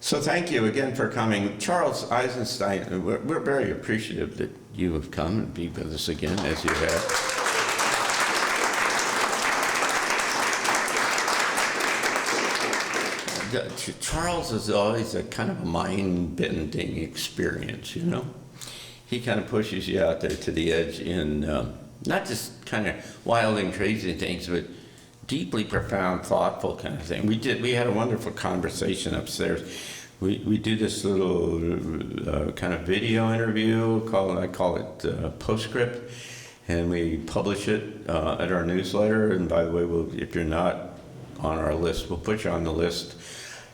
So thank you again for coming. Charles Eisenstein, we're very appreciative that you have come and be with us again, as you have. Charles is always a kind of mind-bending experience, you know? He kind of pushes you out there to the edge in not just kind of wild and crazy things, but deeply profound, thoughtful kind of thing. We had a wonderful conversation upstairs. We do this little kind of video interview, I call it Postscript, and we publish it at our newsletter. And by the way, if you're not on our list, we'll put you on the list.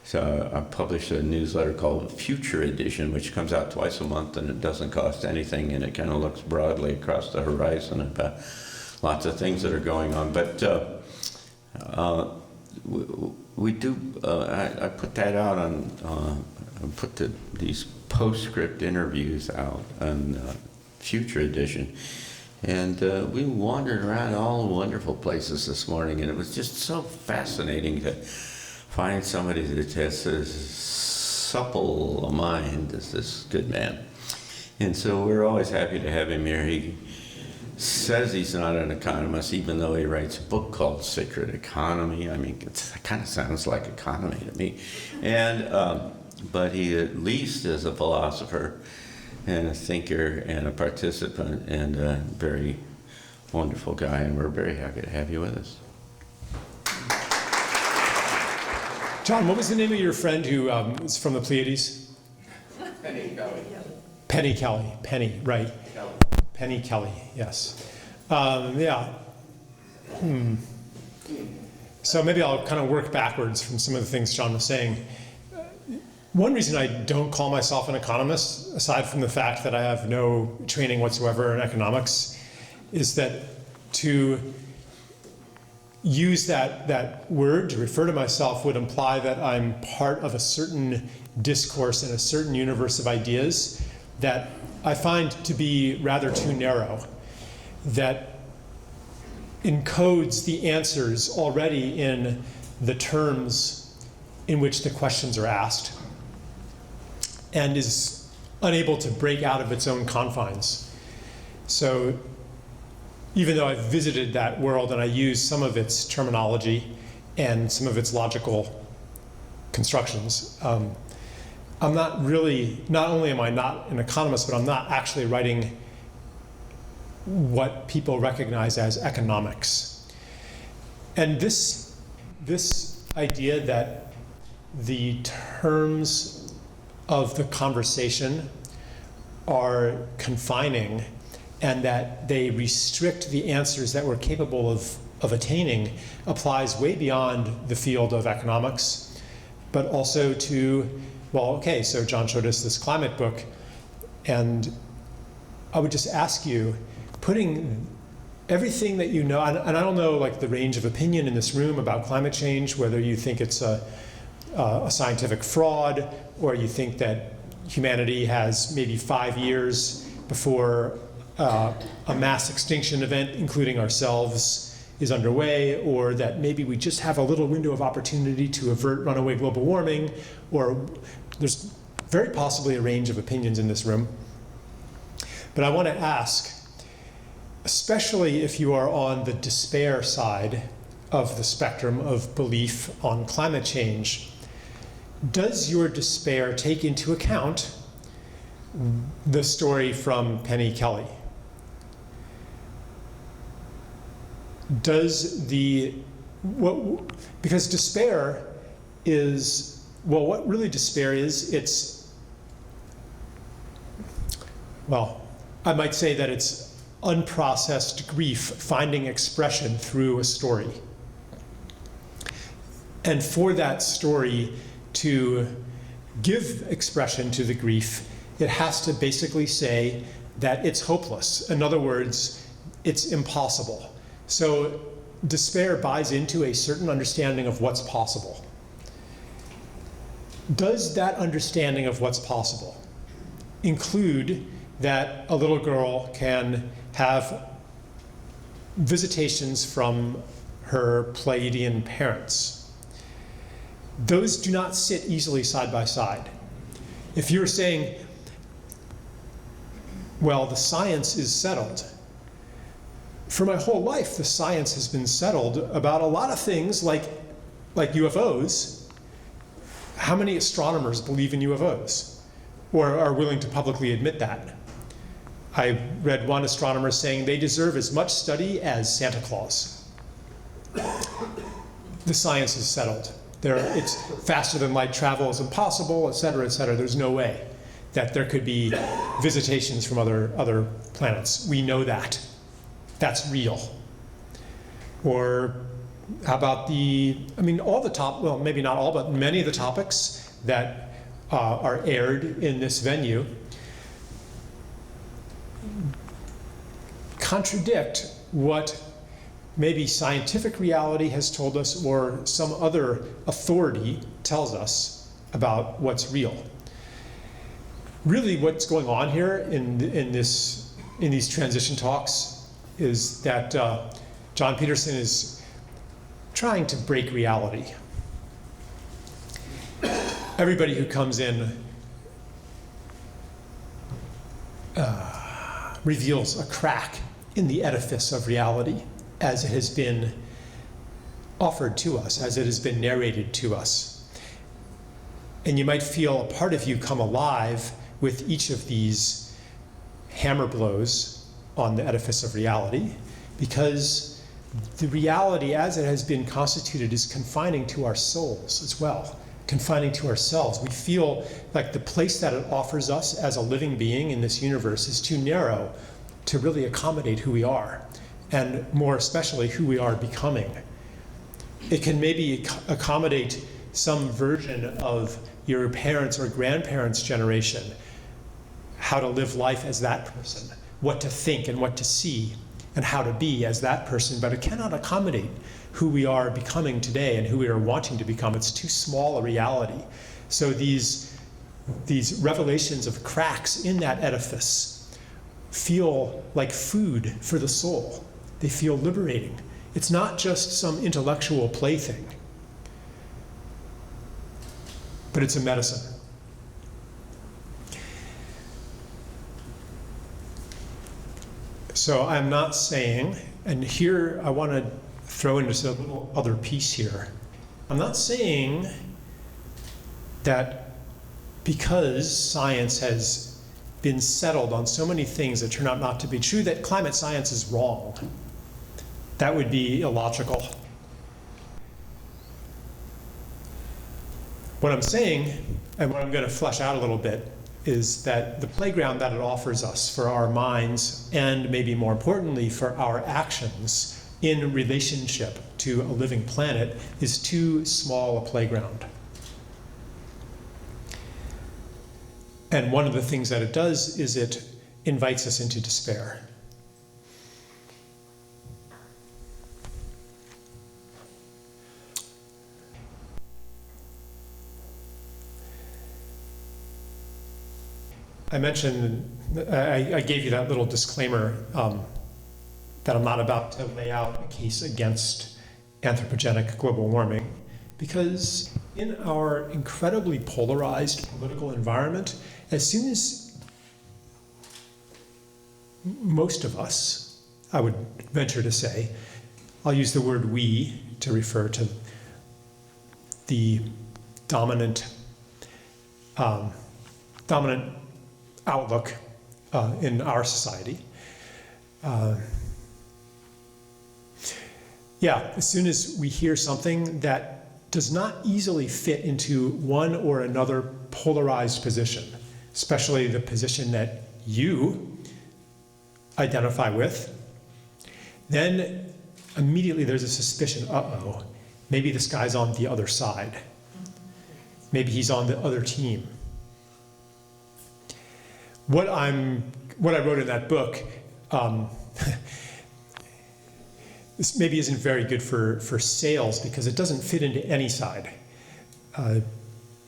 So I publish a newsletter called Future Edition, which comes out twice a month, and it doesn't cost anything, and it kind of looks broadly across the horizon about lots of things that are going on. But we do. I put that out on. These postscript interviews out on Future Edition, and we wandered around all the wonderful places this morning, and it was just so fascinating to find somebody that has as supple a mind as this good man. And so we're always happy to have him here. He says he's not an economist, even though he writes a book called Sacred Economy. I mean, it kind of sounds like economy to me. And but he at least is a philosopher and a thinker and a participant and a very wonderful guy, and we're very happy to have you with us. John, what was the name of your friend who was from the Pleiades? Penny Kelly. Penny Kelly. Penny, right. Kelly. Penny Kelly, yes. Yeah. So maybe I'll kind of work backwards from some of the things John was saying. One reason I don't call myself an economist, aside from the fact that I have no training whatsoever in economics, is that to use that word to refer to myself would imply that I'm part of a certain discourse in a certain universe of ideas that I find to be rather too narrow, that encodes the answers already in the terms in which the questions are asked, and is unable to break out of its own confines. So even though I've visited that world and I use some of its terminology and some of its logical constructions, I'm not only am I not an economist, but I'm not actually writing what people recognize as economics. And this idea that the terms of the conversation are confining and that they restrict the answers that we're capable of attaining applies way beyond the field of economics, but also to, well, okay, so John showed us this climate book, and I would just ask you, putting everything that you know, and I don't know like the range of opinion in this room about climate change, whether you think it's a scientific fraud, or you think that humanity has maybe 5 years before a mass extinction event, including ourselves, is underway, or that maybe we just have a little window of opportunity to avert runaway global warming, or there's very possibly a range of opinions in this room. But I want to ask, especially if you are on the despair side of the spectrum of belief on climate change, does your despair take into account the story from Penny Kelly? Because despair is, well, what really despair is, I might say that it's unprocessed grief finding expression through a story. And for that story to give expression to the grief, it has to basically say that it's hopeless. In other words, it's impossible. So despair buys into a certain understanding of what's possible. Does that understanding of what's possible include that a little girl can have visitations from her Pleiadian parents? those do not sit easily side by side. If you're saying, well, the science is settled. For my whole life, the science has been settled about a lot of things like UFOs. How many astronomers believe in UFOs or are willing to publicly admit that? I read one astronomer saying they deserve as much study as Santa Claus. The science is settled. It's faster than light travel is impossible, et cetera, et cetera. There's no way that there could be visitations from other planets. We know that. That's real. Or how about all the well, maybe not all, but many of the topics that are aired in this venue contradict what maybe scientific reality has told us or some other authority tells us about what's real. Really what's going on here in these transition talks is that John Peterson is trying to break reality. Everybody who comes in reveals a crack in the edifice of reality as it has been offered to us, as it has been narrated to us. And you might feel a part of you come alive with each of these hammer blows on the edifice of reality, because the reality as it has been constituted is confining to our souls as well, confining to ourselves. We feel like the place that it offers us as a living being in this universe is too narrow to really accommodate who we are, and more especially who we are becoming. It can maybe accommodate some version of your parents' or grandparents' generation, how to live life as that person, what to think and what to see, and how to be as that person, but it cannot accommodate who we are becoming today and who we are wanting to become. It's too small a reality. So these revelations of cracks in that edifice feel like food for the soul. They feel liberating. It's not just some intellectual plaything, but it's a medicine. So I'm not saying, and here I want to throw in just a little other piece here. I'm not saying that because science has been settled on so many things that turn out not to be true, that climate science is wrong. That would be illogical. What I'm saying, and what I'm going to flesh out a little bit, is that the playground that it offers us for our minds, and maybe more importantly for our actions in relationship to a living planet, is too small a playground. And one of the things that it does is it invites us into despair. I mentioned, I gave you that little disclaimer that I'm not about to lay out a case against anthropogenic global warming, because in our incredibly polarized political environment, as soon as most of us, I would venture to say, I'll use the word we to refer to the dominant outlook in our society. As soon as we hear something that does not easily fit into one or another polarized position, especially the position that you identify with, then immediately there's a suspicion, uh-oh, maybe this guy's on the other side. Maybe he's on the other team. What I wrote in that book, this maybe isn't very good for sales because it doesn't fit into any side.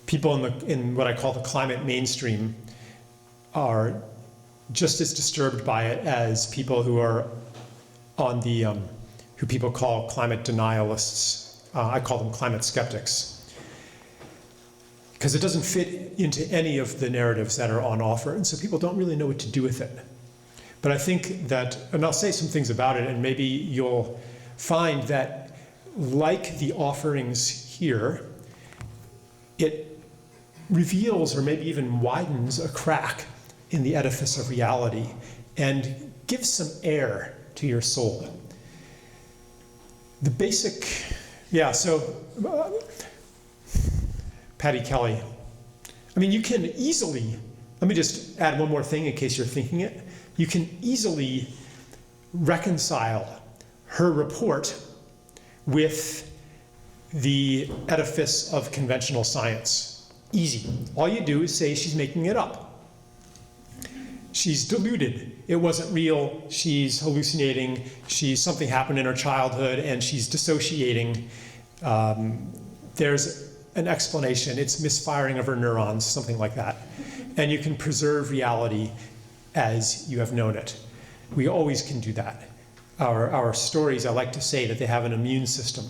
People in what I call the climate mainstream are just as disturbed by it as people who are on the, who people call climate denialists. I call them climate skeptics. because it doesn't fit into any of the narratives that are on offer, and so people don't really know what to do with it. But I think that, and I'll say some things about it, and maybe you'll find that, like the offerings here, it reveals or maybe even widens a crack in the edifice of reality and gives some air to your soul. The basic, Patty Kelly. I mean, you can easily, let me just add one more thing in case you're thinking it. You can easily reconcile her report with the edifice of conventional science. Easy. All you do is say she's making it up. She's deluded. It wasn't real. She's hallucinating. Something happened in her childhood and she's dissociating. There's an explanation. It's misfiring of her neurons, something like that. And you can preserve reality as you have known it. We always can do that. Our stories, I like to say that they have an immune system.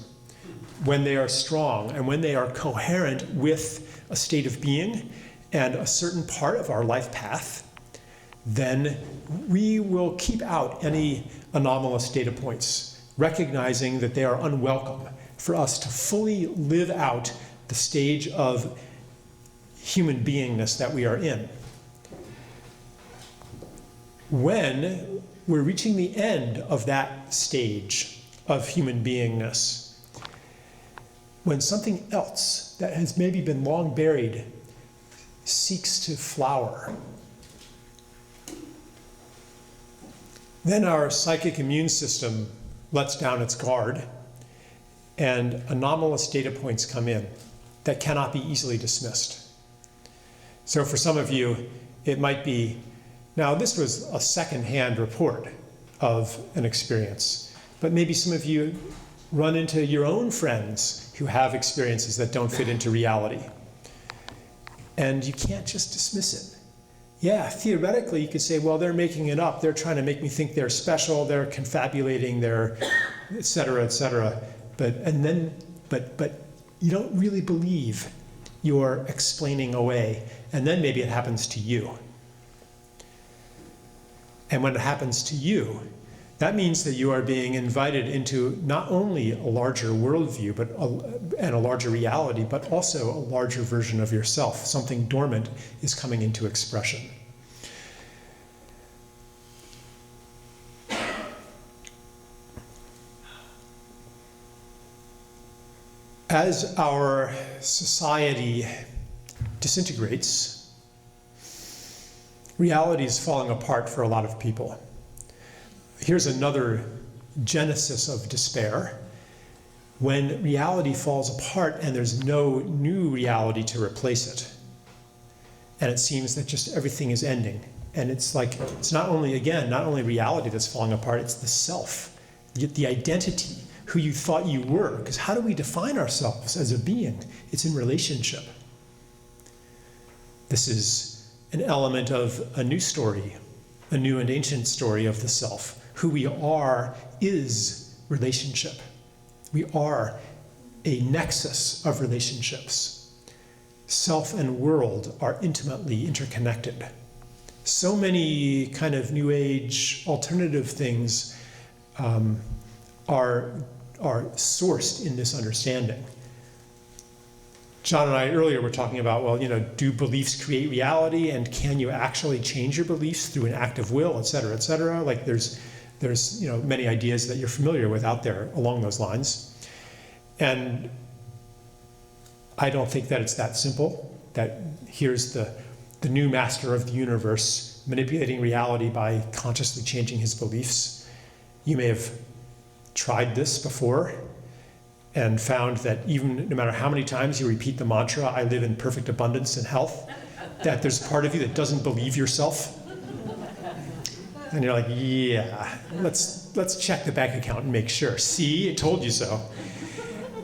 When they are strong and when they are coherent with a state of being and a certain part of our life path, then we will keep out any anomalous data points, recognizing that they are unwelcome for us to fully live out the stage of human beingness that we are in. When we're reaching the end of that stage of human beingness, when something else that has maybe been long buried seeks to flower, then our psychic immune system lets down its guard and anomalous data points come in that cannot be easily dismissed. So for some of you, it might be, now this was a second-hand report of an experience, but maybe some of you run into your own friends who have experiences that don't fit into reality. And you can't just dismiss it. Yeah, theoretically you could say, well, they're making it up. They're trying to make me think they're special. They're confabulating. They're et cetera, et cetera. But you don't really believe you're explaining away. And then maybe it happens to you. And when it happens to you, that means that you are being invited into not only a larger worldview and a larger reality, but also a larger version of yourself. Something dormant is coming into expression. As our society disintegrates, reality is falling apart for a lot of people. Here's another genesis of despair. When reality falls apart and there's no new reality to replace it. And it seems that just everything is ending. And it's like, it's not only reality that's falling apart, it's the self, the identity, who you thought you were. Because how do we define ourselves as a being? It's in relationship. This is an element of a new story, a new and ancient story of the self. Who we are is relationship. We are a nexus of relationships. Self and world are intimately interconnected. So many kind of new age alternative things are sourced in this understanding. John and I earlier were talking about, well, do beliefs create reality, and can you actually change your beliefs through an act of will, et cetera, et cetera? Like there's many ideas that you're familiar with out there along those lines. And I don't think that it's that simple, that here's the new master of the universe manipulating reality by consciously changing his beliefs. You may have tried this before and found that even no matter how many times you repeat the mantra, I live in perfect abundance and health, that there's part of you that doesn't believe yourself. And you're like, yeah, let's check the bank account and make sure. See, it told you so.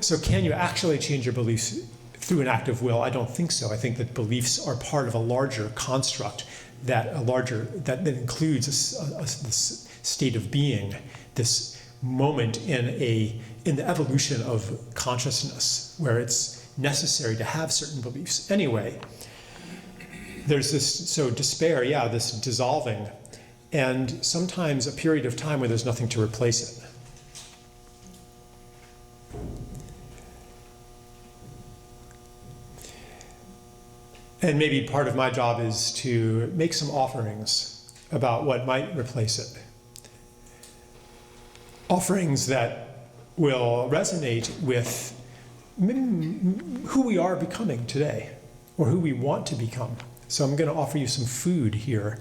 So can you actually change your beliefs through an act of will? I don't think so. I think that beliefs are part of a larger construct that includes this state of being, this moment in the evolution of consciousness, where it's necessary to have certain beliefs anyway. There's this, so despair, yeah, this dissolving, and sometimes a period of time where there's nothing to replace it. And maybe part of my job is to make some offerings about what might replace it. Offerings that will resonate with who we are becoming today, or who we want to become. So I'm going to offer you some food here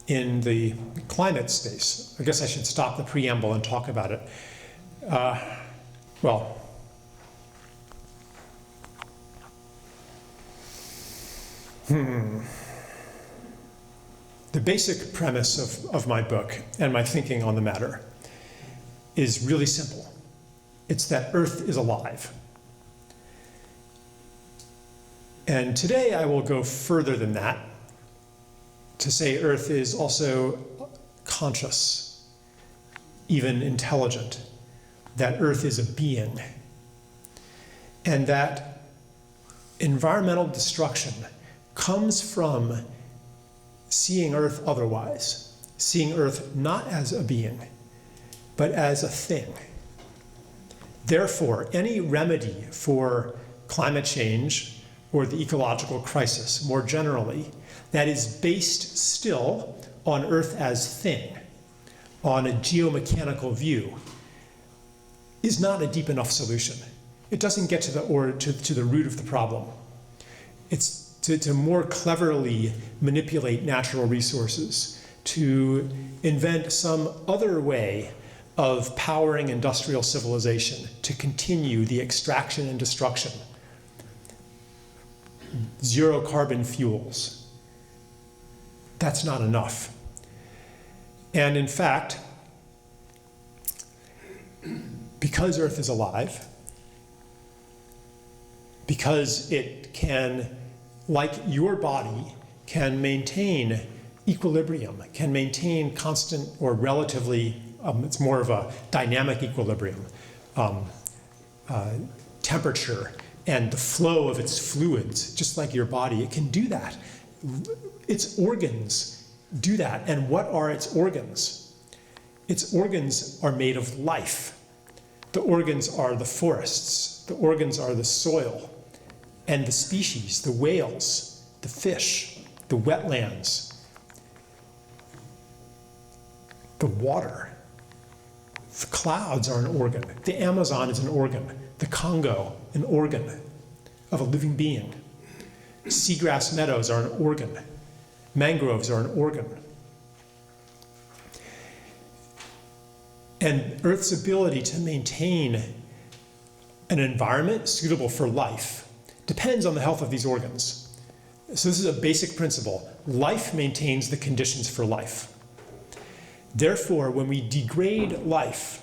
in the climate space. I guess I should stop the preamble and talk about it. The basic premise of my book and my thinking on the matter is really simple. It's that Earth is alive. And today I will go further than that to say Earth is also conscious, even intelligent, that Earth is a being, and that environmental destruction comes from seeing Earth otherwise, seeing Earth not as a being, but as a thing. Therefore, any remedy for climate change or the ecological crisis more generally that is based still on Earth as thing, on a geomechanical view, is not a deep enough solution. It doesn't get to the root of the problem. It's to more cleverly manipulate natural resources, to invent some other way of powering industrial civilization, to continue the extraction and destruction. Zero carbon fuels. That's not enough. And in fact, because Earth is alive, because it can, like your body, can maintain equilibrium, can maintain constant or relatively, it's more of a dynamic equilibrium, temperature, and the flow of its fluids, just like your body, it can do that. Its organs do that. And what are its organs? Its organs are made of life. The organs are the forests. The organs are the soil and the species, the whales, the fish, the wetlands, the water. The clouds are an organ. The Amazon is an organ. The Congo, an organ of a living being. Seagrass meadows are an organ. Mangroves are an organ. And Earth's ability to maintain an environment suitable for life depends on the health of these organs. So this is a basic principle. Life maintains the conditions for life. Therefore, when we degrade life,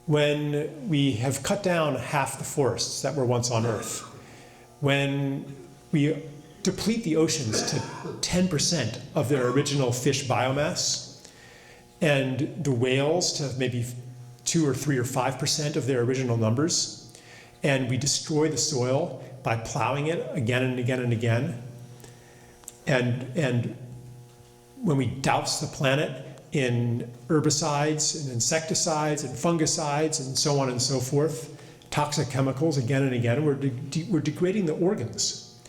when we have cut down half the forests that were once on Earth, when we deplete the oceans to 10% of their original fish biomass, and the whales to maybe 2 or 3 or 5% of their original numbers, and we destroy the soil by plowing it again and again and again, and when we douse the planet in herbicides and insecticides and fungicides and so on and so forth, toxic chemicals again and again, we're degrading the organs,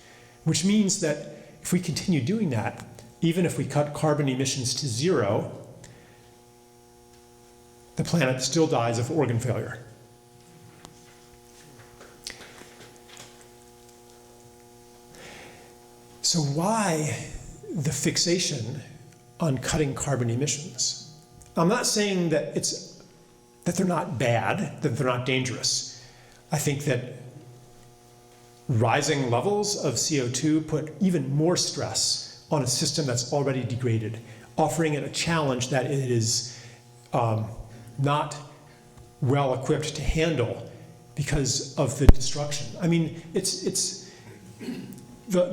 which means that if we continue doing that, even if we cut carbon emissions to 0, the planet still dies of organ failure. So why the fixation on cutting carbon emissions? I'm not saying that they're not bad, that they're not dangerous. I think that rising levels of CO2 put even more stress on a system that's already degraded, offering it a challenge that it is not well equipped to handle because of the destruction. I mean, it's the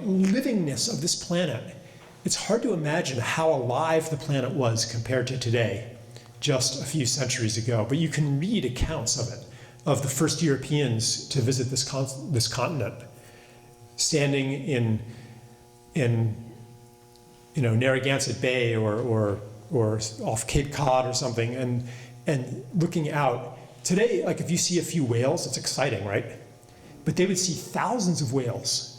livingness of this planet. It's hard to imagine how alive the planet was compared to today, just a few centuries ago. But you can read accounts of it. of the first Europeans to visit this continent, standing in Narragansett Bay or off Cape Cod or something, and looking out. Today, like if you see a few whales, it's exciting, right? But they would see thousands of whales.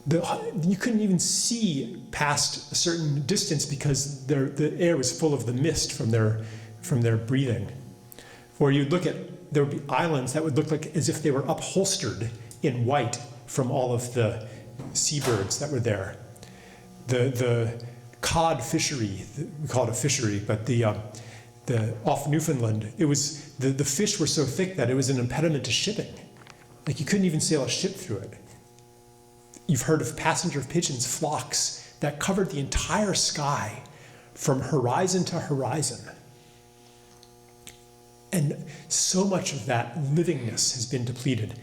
You couldn't even see past a certain distance because the air was full of the mist from their breathing. Or you'd look at, there would be islands that would look like as if they were upholstered in white from all of the seabirds that were there. The cod fishery, we call it a fishery, but the off Newfoundland, it was the fish were so thick that it was an impediment to shipping. Like you couldn't even sail a ship through it. You've heard of passenger pigeons, flocks that covered the entire sky from horizon to horizon. And so much of that livingness has been depleted.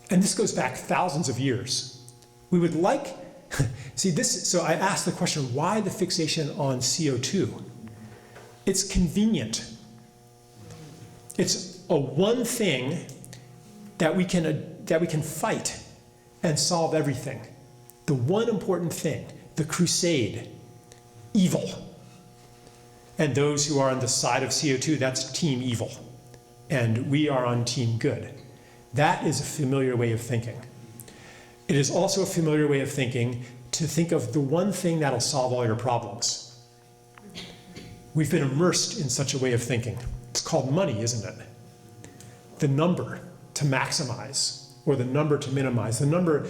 And this goes back thousands of years. We would like, see this, so I asked the question, why the fixation on CO2? It's convenient. It's a one thing that we can fight and solve everything. The one important thing, the crusade, evil. And those who are on the side of CO2, that's team evil. And we are on team good. That is a familiar way of thinking. It is also a familiar way of thinking to think of the one thing that'll solve all your problems. We've been immersed in such a way of thinking. It's called money, isn't it? The number to maximize, or the number to minimize, the number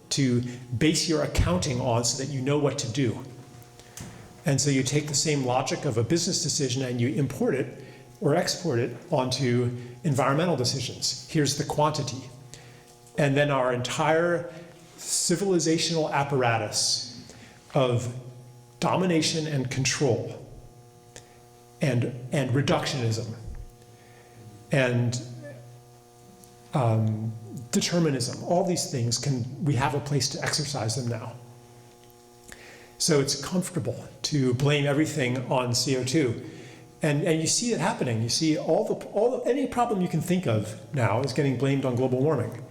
to base your accounting on so that you know what to do. And so you take the same logic of a business decision and you import it or export it onto environmental decisions. Here's the quantity. And then our entire civilizational apparatus of domination and control and reductionism and determinism, all these things we have a place to exercise them now. So it's comfortable to blame everything on CO2. And you see it happening. You see any problem you can think of now is getting blamed on global warming.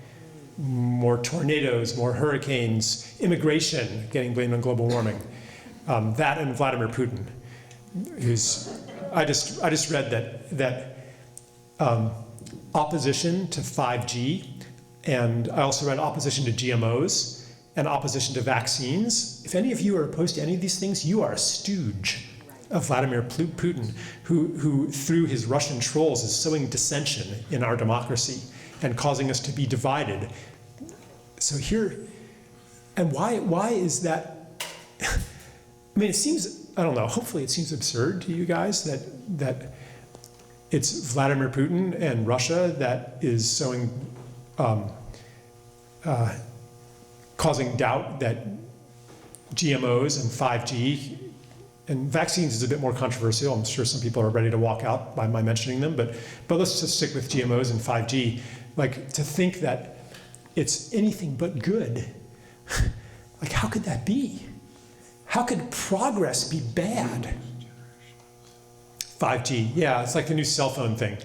More tornadoes, more hurricanes, immigration getting blamed on global warming. That and Vladimir Putin, I just read that opposition to 5G, and I also read opposition to GMOs and opposition to vaccines. If any of you are opposed to any of these things, you are a stooge of Vladimir Putin, who through his Russian trolls is sowing dissension in our democracy and causing us to be divided. So here, and why is that? I mean, it seems, I don't know, hopefully it seems absurd to you guys that it's Vladimir Putin and Russia that is sowing, causing doubt that GMOs and 5G and vaccines is a bit more controversial. I'm sure some people are ready to walk out by my mentioning them, but let's just stick with GMOs and 5G. Like, to think that it's anything but good, like, how could that be? How could progress be bad? 5G, yeah, it's like the new cell phone thing.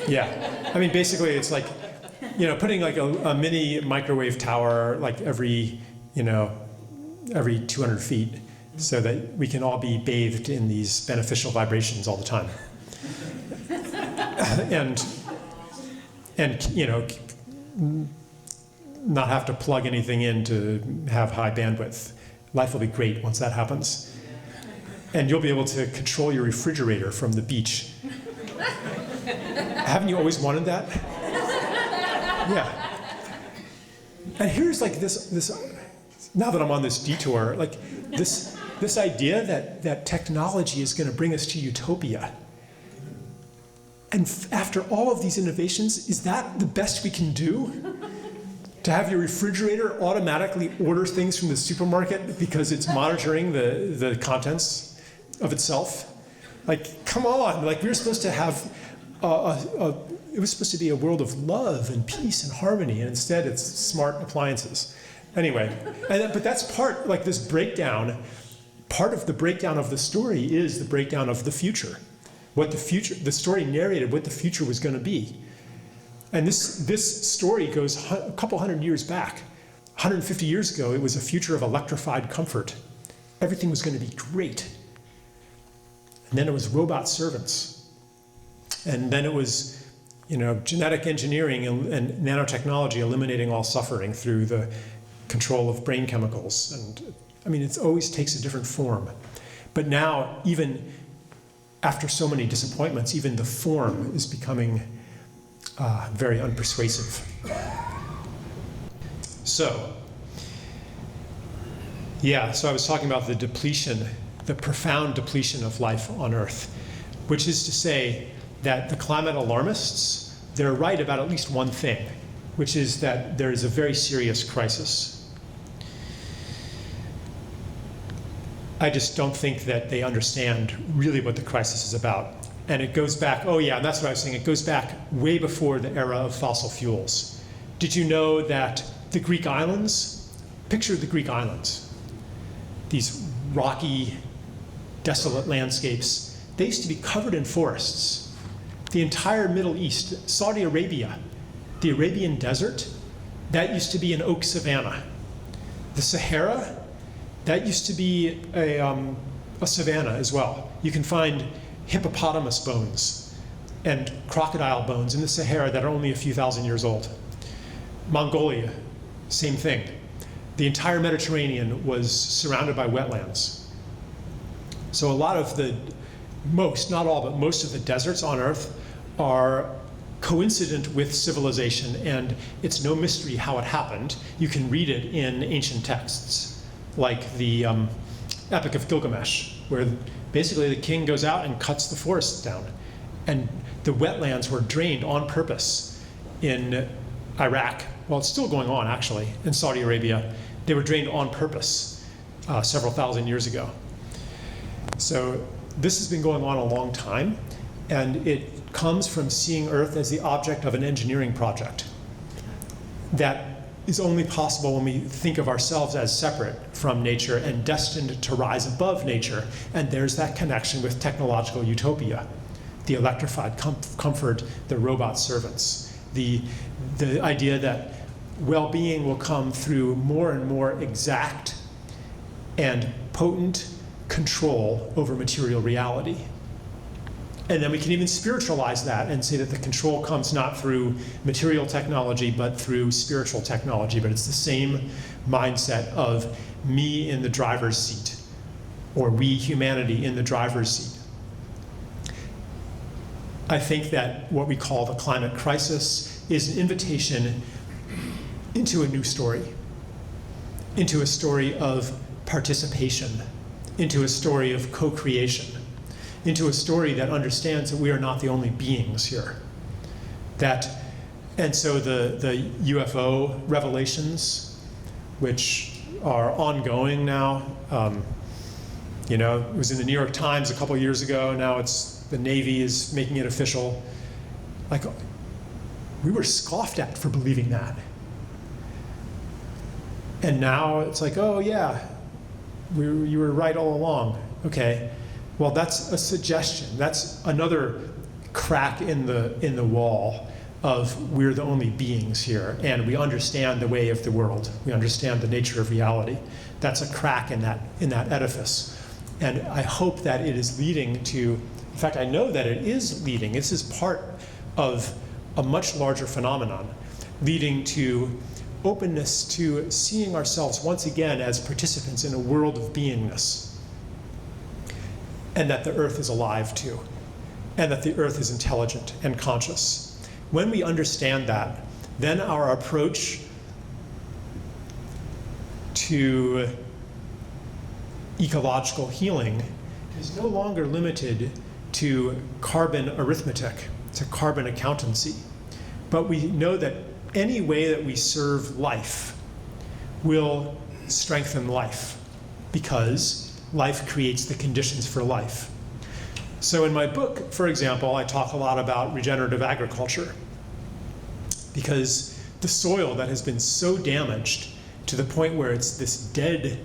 Yeah, I mean, basically it's like, putting like a mini microwave tower like every 200 feet so that we can all be bathed in these beneficial vibrations all the time. and not have to plug anything in to have high bandwidth. Life will be great once that happens. And you'll be able to control your refrigerator from the beach. Haven't you always wanted that? Yeah. And here's like this now that I'm on this detour, like this idea that technology is going to bring us to utopia. And after all of these innovations, is that the best we can do? To have your refrigerator automatically order things from the supermarket because it's monitoring the contents of itself? Like, come on, like, we were supposed to have it was supposed to be a world of love and peace and harmony, and instead it's smart appliances. Anyway, but that's part, like, this breakdown, part of the breakdown of the story is the breakdown of the future. What the future, the story narrated what the future was going to be. And this story goes a couple hundred years back. 150 years ago, it was a future of electrified comfort. Everything was going to be great. And then it was robot servants. And then it was, genetic engineering and nanotechnology eliminating all suffering through the control of brain chemicals. And it always takes a different form. But now, even after so many disappointments, even the form is becoming very unpersuasive. So I was talking about the depletion, the profound depletion of life on Earth, which is to say that the climate alarmists, they're right about at least one thing, which is that there is a very serious crisis. I just don't think that they understand really what the crisis is about. And it goes back, and that's what I was saying, it goes back way before the era of fossil fuels. Did you know that the Greek islands, picture the Greek islands, these rocky, desolate landscapes, they used to be covered in forests. The entire Middle East, Saudi Arabia, the Arabian Desert, that used to be an oak savanna. The Sahara, that used to be a savanna as well. You can find hippopotamus bones and crocodile bones in the Sahara that are only a few thousand years old. Mongolia, same thing. The entire Mediterranean was surrounded by wetlands. So a lot of not all, but most of the deserts on Earth are coincident with civilization, and it's no mystery how it happened. You can read it in ancient texts, like the Epic of Gilgamesh, where basically the king goes out and cuts the forests down. And the wetlands were drained on purpose in Iraq. Well, it's still going on, actually, in Saudi Arabia. They were drained on purpose several thousand years ago. So this has been going on a long time, and it comes from seeing Earth as the object of an engineering project. That is only possible when we think of ourselves as separate from nature and destined to rise above nature. And there's that connection with technological utopia, the electrified comfort, the robot servants, the idea that well-being will come through more and more exact and potent control over material reality. And then we can even spiritualize that and say that the control comes not through material technology, but through spiritual technology. But it's the same mindset of me in the driver's seat, or we, humanity, in the driver's seat. I think that what we call the climate crisis is an invitation into a new story, into a story of participation, into a story of co-creation, into a story that understands that we are not the only beings here. And so the UFO revelations, which are ongoing now, it was in the New York Times a couple years ago, now the Navy is making it official. Like, we were scoffed at for believing that. And now it's like, oh yeah, you were right all along. Okay. Well, that's a suggestion. That's another crack in the wall of we're the only beings here, and we understand the way of the world. We understand the nature of reality. That's a crack in that edifice. And I hope that it is leading to, in fact, I know that it is leading. This is part of a much larger phenomenon, leading to openness to seeing ourselves once again as participants in a world of beingness. And that the Earth is alive too, and that the Earth is intelligent and conscious. When we understand that, then our approach to ecological healing is no longer limited to carbon arithmetic, to carbon accountancy. But we know that any way that we serve life will strengthen life, because life creates the conditions for life. So in my book, for example, I talk a lot about regenerative agriculture, because the soil that has been so damaged to the point where it's this dead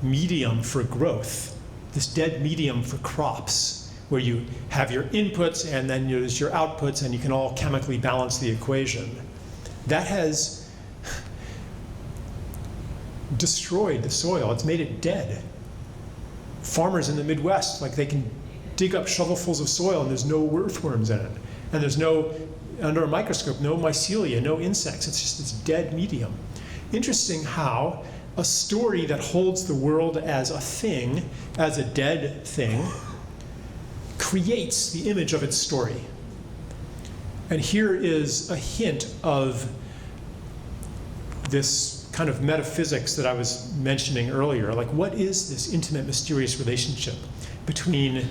medium for growth, this dead medium for crops, where you have your inputs and then there's your outputs, and you can all chemically balance the equation. That has destroyed the soil. It's made it dead. Farmers in the Midwest, like, they can dig up shovelfuls of soil and there's no earthworms in it. And there's no, under a microscope, no mycelia, no insects. It's just this dead medium. Interesting how a story that holds the world as a thing, as a dead thing, creates the image of its story. And here is a hint of this kind of metaphysics that I was mentioning earlier. Like, what is this intimate, mysterious relationship between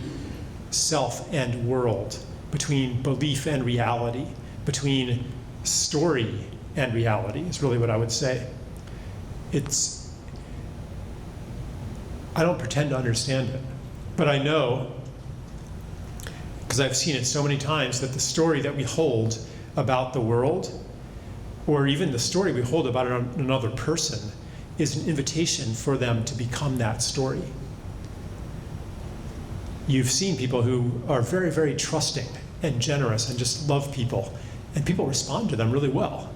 self and world, between belief and reality, between story and reality, is really what I would say. I don't pretend to understand it, but I know, because I've seen it so many times, that the story that we hold about the world, or even the story we hold about another person, is an invitation for them to become that story. You've seen people who are very, very trusting and generous and just love people, and people respond to them really well.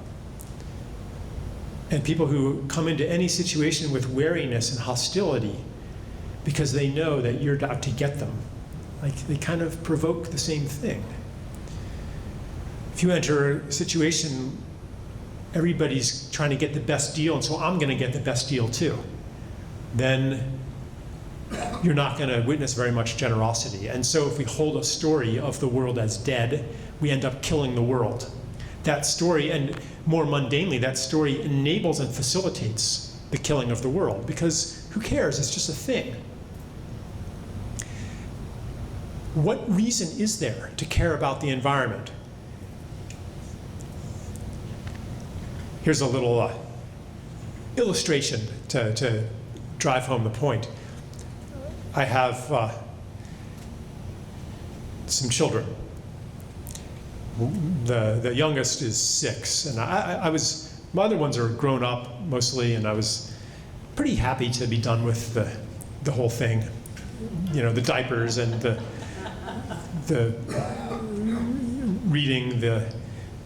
And people who come into any situation with wariness and hostility because they know that you're out to get them. Like, they kind of provoke the same thing. If you enter a situation, everybody's trying to get the best deal, and so I'm going to get the best deal too, then you're not going to witness very much generosity. And so if we hold a story of the world as dead, we end up killing the world. That story, and more mundanely, that story enables and facilitates the killing of the world, because who cares? It's just a thing. What reason is there to care about the environment? Here's a little illustration to drive home the point. I have some children. The youngest is 6, and my other ones are grown up mostly, and I was pretty happy to be done with the whole thing. You know, the diapers and the reading the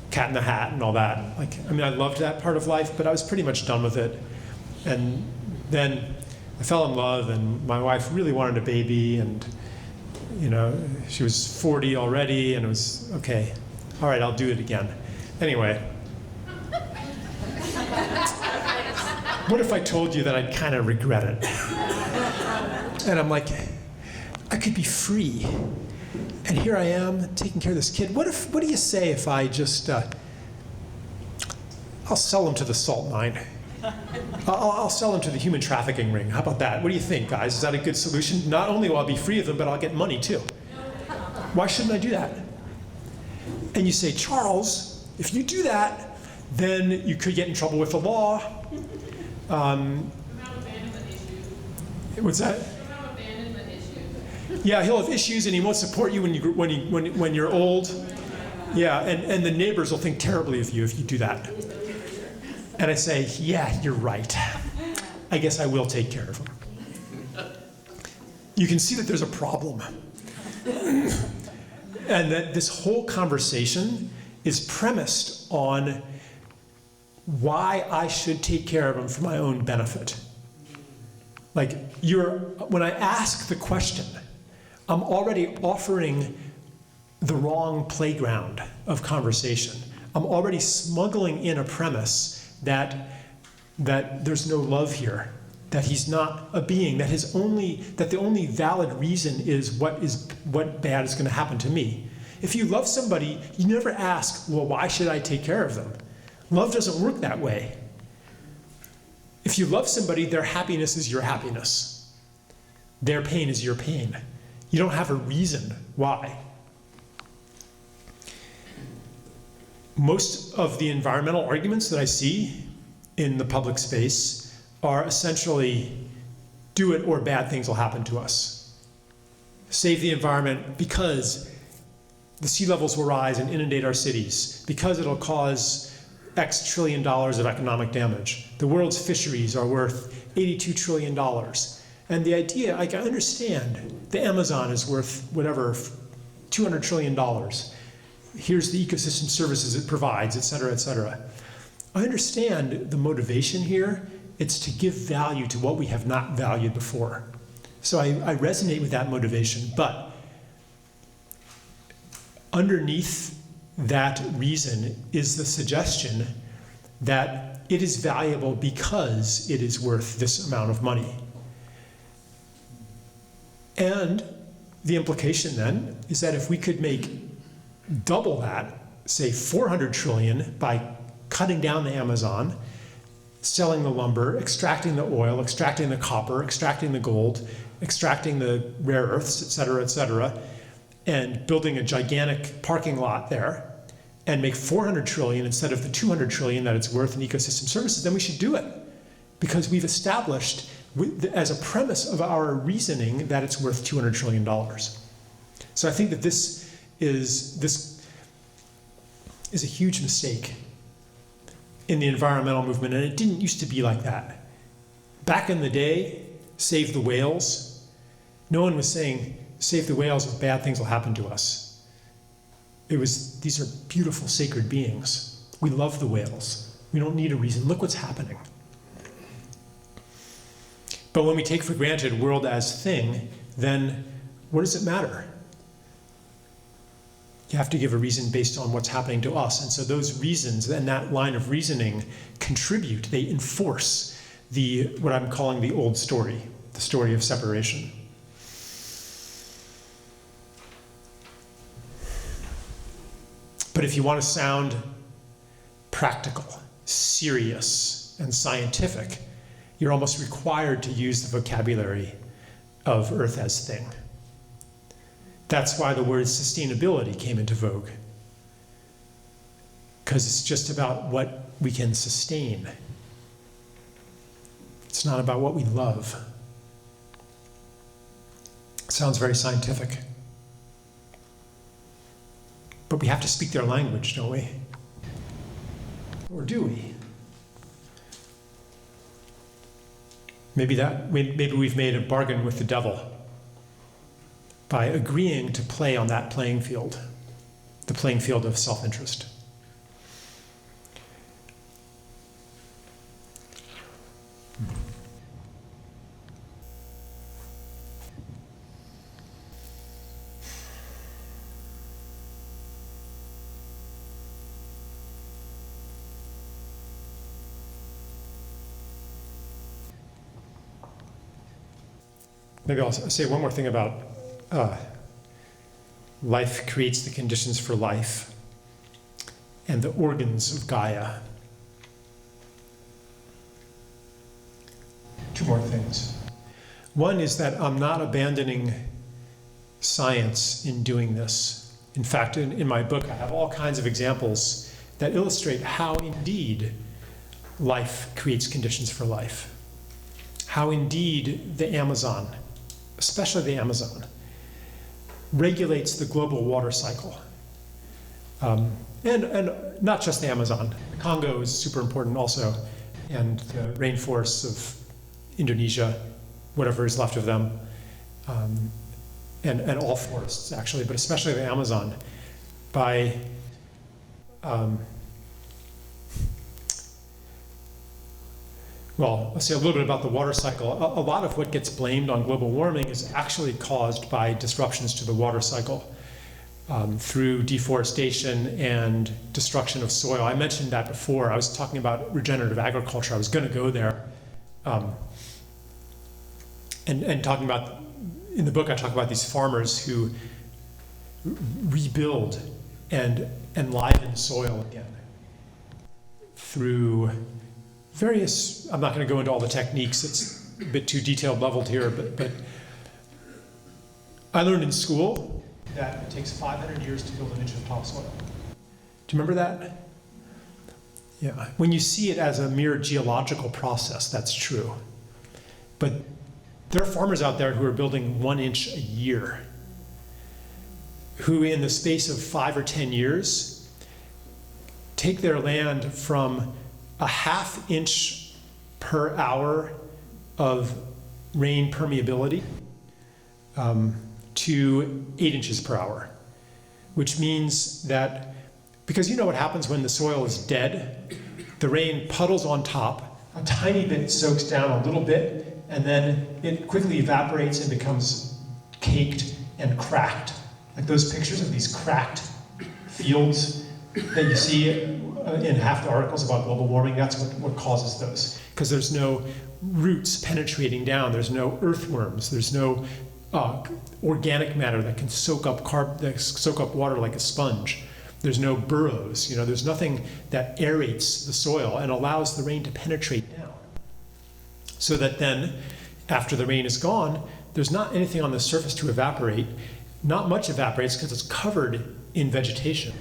Cat in the Hat and all that. Like, I mean, I loved that part of life, but I was pretty much done with it. And then I fell in love, and my wife really wanted a baby, and you know, she was 40 already, and it was, okay, all right, I'll do it again. Anyway, what if I told you that I'd kind of regret it? And I'm like, I could be free. And here I am taking care of this kid. What do you say if I just, I'll sell him to the salt mine. I'll sell him to the human trafficking ring. How about that? What do you think, guys? Is that a good solution? Not only will I be free of them, but I'll get money too. Why shouldn't I do that? And you say, Charles, if you do that, then you could get in trouble with the law. What's that? Yeah, he'll have issues, and he won't support you when you're old. Yeah, and the neighbors will think terribly of you if you do that. And I say, yeah, you're right. I guess I will take care of him. You can see that there's a problem. And that this whole conversation is premised on why I should take care of him for my own benefit. Like, when I ask the question, I'm already offering the wrong playground of conversation. I'm already smuggling in a premise that there's no love here, that he's not a being, that the only valid reason is what bad is going to happen to me. If you love somebody, you never ask, well, why should I take care of them? Love doesn't work that way. If you love somebody, their happiness is your happiness. Their pain is your pain. You don't have a reason why. Most of the environmental arguments that I see in the public space are essentially, do it or bad things will happen to us. Save the environment because the sea levels will rise and inundate our cities, because it'll cause X trillion dollars of economic damage. The world's fisheries are worth $82 trillion. And the idea, like, I understand the Amazon is worth whatever, $200 trillion. Here's the ecosystem services it provides, et cetera, et cetera. I understand the motivation here. It's to give value to what we have not valued before. So I resonate with that motivation, but underneath that reason is the suggestion that it is valuable because it is worth this amount of money. And the implication then is that if we could make double that, say 400 trillion, by cutting down the Amazon, selling the lumber, extracting the oil, extracting the copper, extracting the gold, extracting the rare earths, et cetera, and building a gigantic parking lot there, and make 400 trillion instead of the 200 trillion that it's worth in ecosystem services, then we should do it. Because we've established as a premise of our reasoning that it's worth $200 trillion. So I think that this is a huge mistake in the environmental movement, and it didn't used to be like that. Back in the day, save the whales. No one was saying, save the whales or bad things will happen to us. It was, these are beautiful, sacred beings. We love the whales. We don't need a reason. Look what's happening. But when we take for granted world as thing, then what does it matter? You have to give a reason based on what's happening to us. And so those reasons and that line of reasoning contribute, they enforce what I'm calling the old story, the story of separation. But if you want to sound practical, serious, and scientific, you're almost required to use the vocabulary of Earth as thing. That's why the word sustainability came into vogue, because it's just about what we can sustain. It's not about what we love. It sounds very scientific. But we have to speak their language, don't we? Or do we? Maybe we've made a bargain with the devil by agreeing to play on that playing field, the playing field of self-interest. Maybe I'll say one more thing about life creates the conditions for life and the organs of Gaia. Two more things. One is that I'm not abandoning science in doing this. In fact, in my book, I have all kinds of examples that illustrate how indeed life creates conditions for life. How indeed the Amazon, especially the Amazon, regulates the global water cycle. And not just the Amazon. The Congo is super important also, and the rainforests of Indonesia, whatever is left of them, and all forests actually, but especially the Amazon, by well, let's say a little bit about the water cycle. A lot of what gets blamed on global warming is actually caused by disruptions to the water cycle through deforestation and destruction of soil. I mentioned that before. I was talking about regenerative agriculture. I was going to go there. And talking about, in the book, I talk about these farmers who rebuild and enliven soil again through various, I'm not going to go into all the techniques, it's a bit too detailed leveled here, but I learned in school that it takes 500 years to build an inch of topsoil. Do you remember that? Yeah. When you see it as a mere geological process, that's true. But there are farmers out there who are building 1 inch a year, who in the space of 5 or 10 years take their land from a 1/2 inch per hour of rain permeability to 8 inches per hour, which means that, because you know what happens when the soil is dead, the rain puddles on top, a tiny bit soaks down a little bit, and then it quickly evaporates and becomes caked and cracked. Like those pictures of these cracked fields that you see in half the articles about global warming, that's what causes those. Because there's no roots penetrating down, there's no earthworms, there's no organic matter that can soak up water like a sponge. There's no burrows, there's nothing that aerates the soil and allows the rain to penetrate down. So that then, after the rain is gone, there's not anything on the surface to evaporate. Not much evaporates because it's covered in vegetation.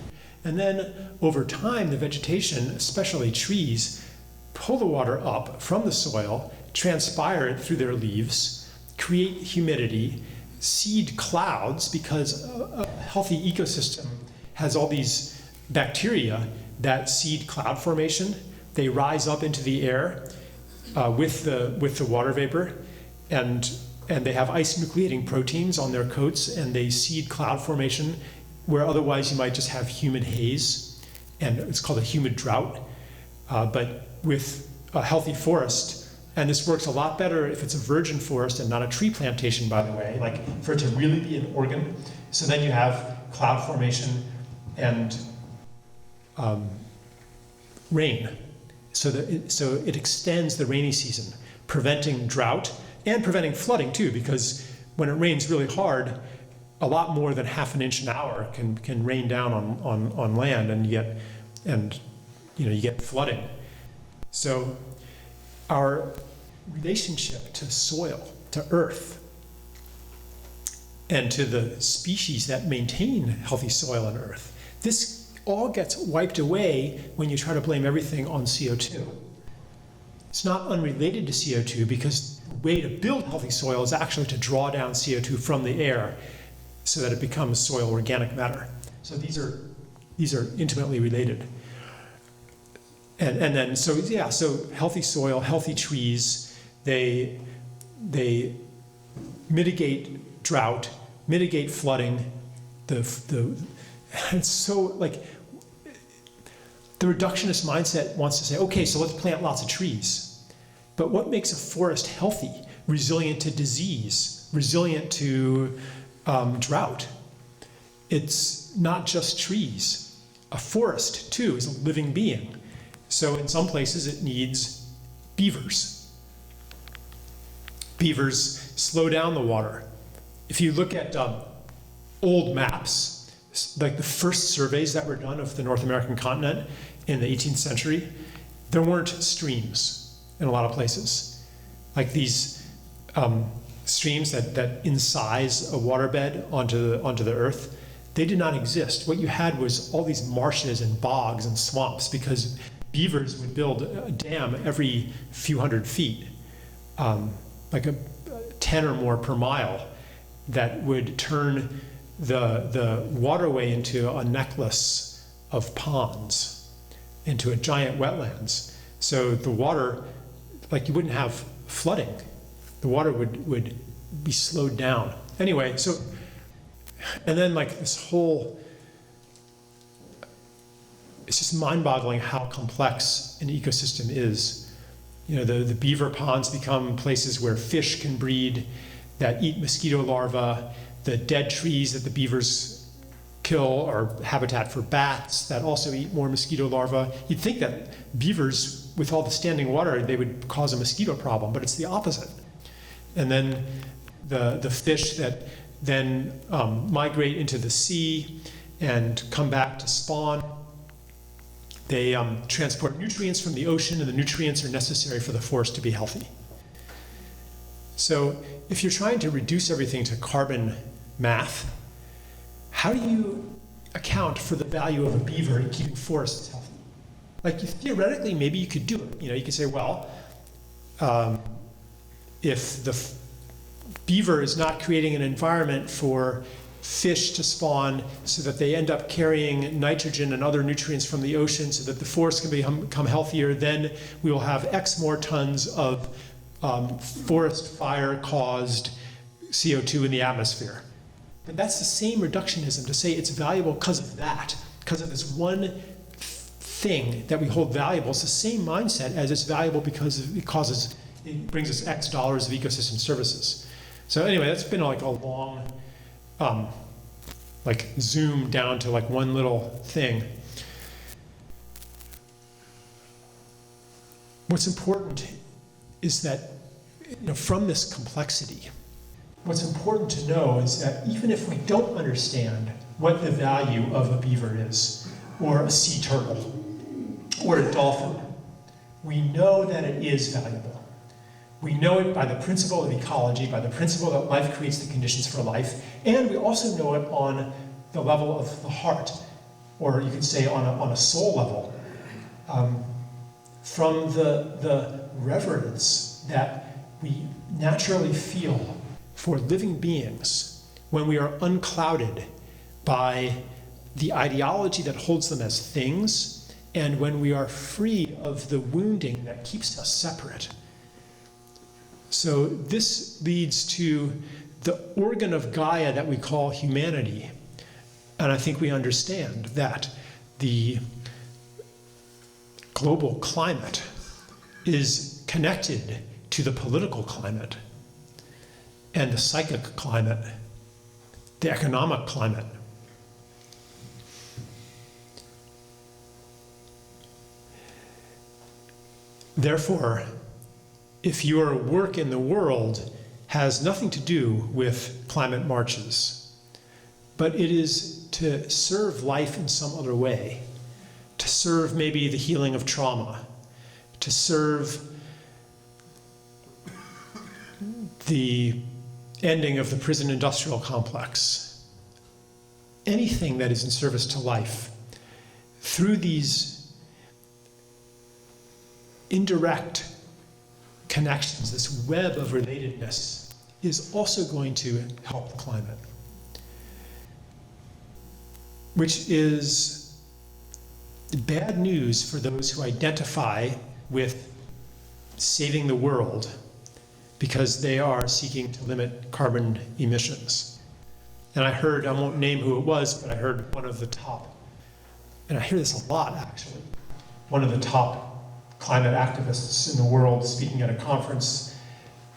And then over time, the vegetation, especially trees, pull the water up from the soil, transpire it through their leaves, create humidity, seed clouds, because a healthy ecosystem has all these bacteria that seed cloud formation. They rise up into the air with the water vapor, and they have ice-nucleating proteins on their coats, and they seed cloud formation, where otherwise you might just have humid haze, and it's called a humid drought. But with a healthy forest, and this works a lot better if it's a virgin forest and not a tree plantation, by the way, like for it to really be an organ. So then you have cloud formation and rain. So it extends the rainy season, preventing drought and preventing flooding too, because when it rains really hard, a lot more than half an inch an hour can rain down on land, and you get flooding. So our relationship to soil, to earth, and to the species that maintain healthy soil and earth, this all gets wiped away when you try to blame everything on CO2. It's not unrelated to CO2, because the way to build healthy soil is actually to draw down CO2 from the air so that it becomes soil organic matter. So these are intimately related. And then so healthy soil, healthy trees, they mitigate drought, mitigate flooding. It's so like the reductionist mindset wants to say, okay, so let's plant lots of trees. But what makes a forest healthy, resilient to disease, resilient to drought? It's not just trees. A forest, too, is a living being. So in some places it needs beavers. Beavers slow down the water. If you look at old maps, like the first surveys that were done of the North American continent in the 18th century, there weren't streams in a lot of places. Like these streams that incise a waterbed onto the earth, they did not exist. What you had was all these marshes and bogs and swamps, because beavers would build a dam every few hundred feet, like 10 or more per mile, that would turn the waterway into a necklace of ponds, into a giant wetlands. So the water, like you wouldn't have flooding. The water would be slowed down. Anyway, so, and then like this whole, it's just mind-boggling how complex an ecosystem is. The beaver ponds become places where fish can breed that eat mosquito larvae. The dead trees that the beavers kill are habitat for bats that also eat more mosquito larvae. You'd think that beavers, with all the standing water, they would cause a mosquito problem, but it's the opposite. And then the fish that then migrate into the sea and come back to spawn, they transport nutrients from the ocean, and the nutrients are necessary for the forest to be healthy. So if you're trying to reduce everything to carbon math, how do you account for the value of a beaver in keeping forests healthy? Like theoretically, maybe you could do it. You could say, well, if the beaver is not creating an environment for fish to spawn so that they end up carrying nitrogen and other nutrients from the ocean so that the forest can become healthier, then we will have X more tons of forest fire caused CO2 in the atmosphere. But that's the same reductionism to say it's valuable because of that, because of this one thing that we hold valuable. It's the same mindset as it's valuable because it brings us X dollars of ecosystem services. So anyway, that's been like a long, like zoom down to like one little thing. What's important is that, from this complexity, what's important to know is that even if we don't understand what the value of a beaver is, or a sea turtle, or a dolphin, we know that it is valuable. We know it by the principle of ecology, by the principle that life creates the conditions for life, and we also know it on the level of the heart, or you could say on a soul level, from the reverence that we naturally feel for living beings when we are unclouded by the ideology that holds them as things, and when we are free of the wounding that keeps us separate. So this leads to the organ of Gaia that we call humanity. And I think we understand that the global climate is connected to the political climate and the psychic climate, the economic climate. Therefore, if your work in the world has nothing to do with climate marches, but it is to serve life in some other way, to serve maybe the healing of trauma, to serve the ending of the prison industrial complex, anything that is in service to life, through these indirect connections, this web of relatedness, is also going to help the climate, which is bad news for those who identify with saving the world because they are seeking to limit carbon emissions. And I heard, I won't name who it was, but I heard one of the top, and I hear this a lot actually, one of the top climate activists in the world speaking at a conference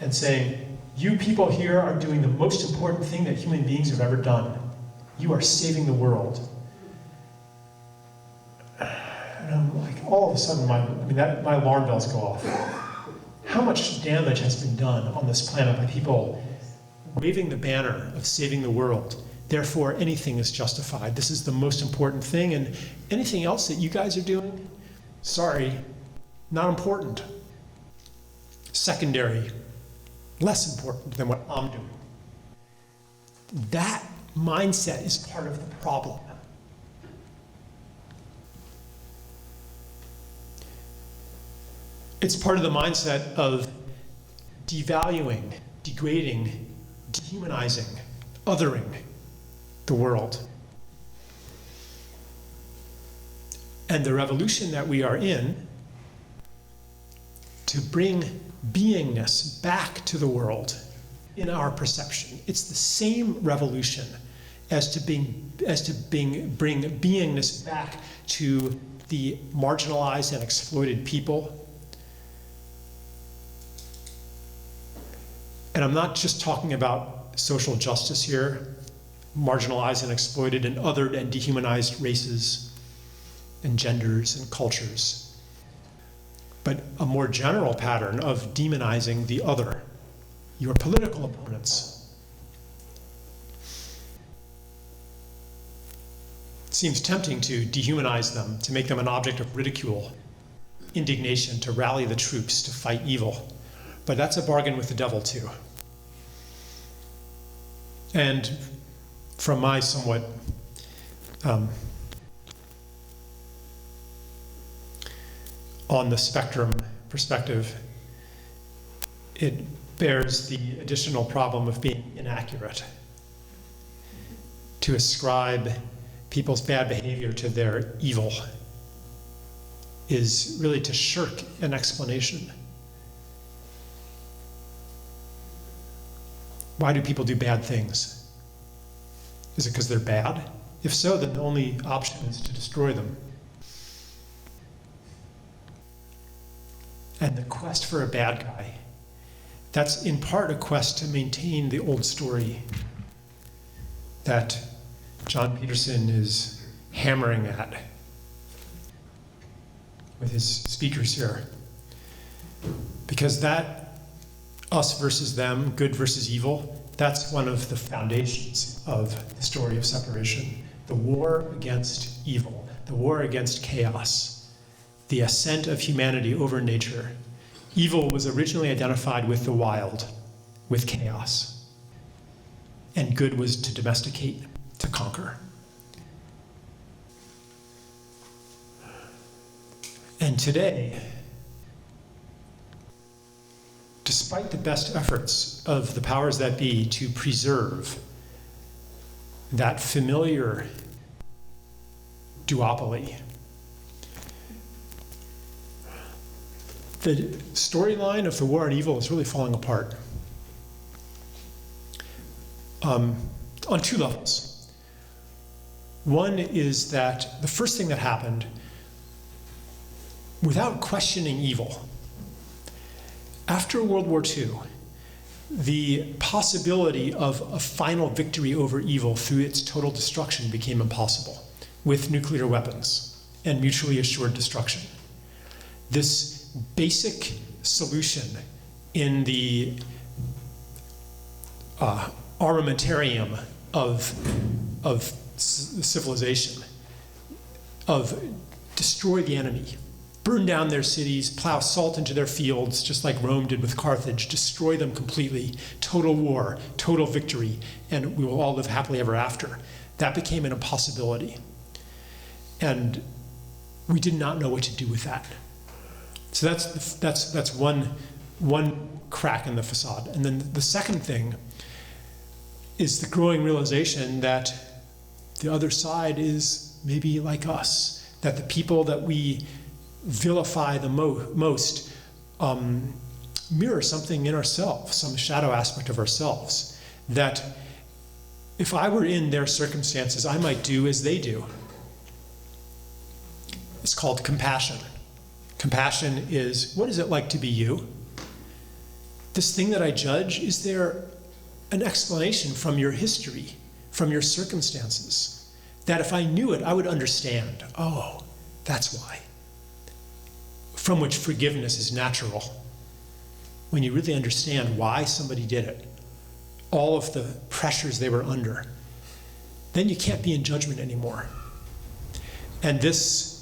and saying, you people here are doing the most important thing that human beings have ever done. You are saving the world. And I'm like, all of a sudden, my alarm bells go off. How much damage has been done on this planet by people waving the banner of saving the world? Therefore, anything is justified. This is the most important thing, and anything else that you guys are doing, sorry, not important. Secondary, less important than what I'm doing. That mindset is part of the problem. It's part of the mindset of devaluing, degrading, dehumanizing, othering the world. And the revolution that we are in to bring beingness back to the world in our perception, it's the same revolution as to bring beingness back to the marginalized and exploited people. And I'm not just talking about social justice here, marginalized and exploited and othered and dehumanized races and genders and cultures, but a more general pattern of demonizing the other, your political opponents. It seems tempting to dehumanize them, to make them an object of ridicule, indignation, to rally the troops, to fight evil. But that's a bargain with the devil too. And from my somewhat on the spectrum perspective, it bears the additional problem of being inaccurate. To ascribe people's bad behavior to their evil is really to shirk an explanation. Why do people do bad things? Is it because they're bad? If so, then the only option is to destroy them. And the quest for a bad guy, that's in part a quest to maintain the old story that John Peterson is hammering at with his speakers here. Because that us versus them, good versus evil, that's one of the foundations of the story of separation. The war against evil, the war against chaos, the ascent of humanity over nature. Evil was originally identified with the wild, with chaos. And good was to domesticate, to conquer. And today, despite the best efforts of the powers that be to preserve that familiar duopoly, the storyline of the war on evil is really falling apart on two levels. One is that the first thing that happened, without questioning evil, after World War II, the possibility of a final victory over evil through its total destruction became impossible with nuclear weapons and mutually assured destruction. This basic solution in the armamentarium of civilization, of destroy the enemy, burn down their cities, plow salt into their fields, just like Rome did with Carthage, destroy them completely, total war, total victory, and we will all live happily ever after. That became an impossibility. And we did not know what to do with that. So that's one crack in the facade. And then the second thing is the growing realization that the other side is maybe like us, that the people that we vilify the most mirror something in ourselves, some shadow aspect of ourselves, that if I were in their circumstances, I might do as they do. It's called compassion. Compassion is, what is it like to be you? This thing that I judge, is there an explanation from your history, from your circumstances, that if I knew it, I would understand? Oh, that's why. From which forgiveness is natural. When you really understand why somebody did it, all of the pressures they were under, then you can't be in judgment anymore. And this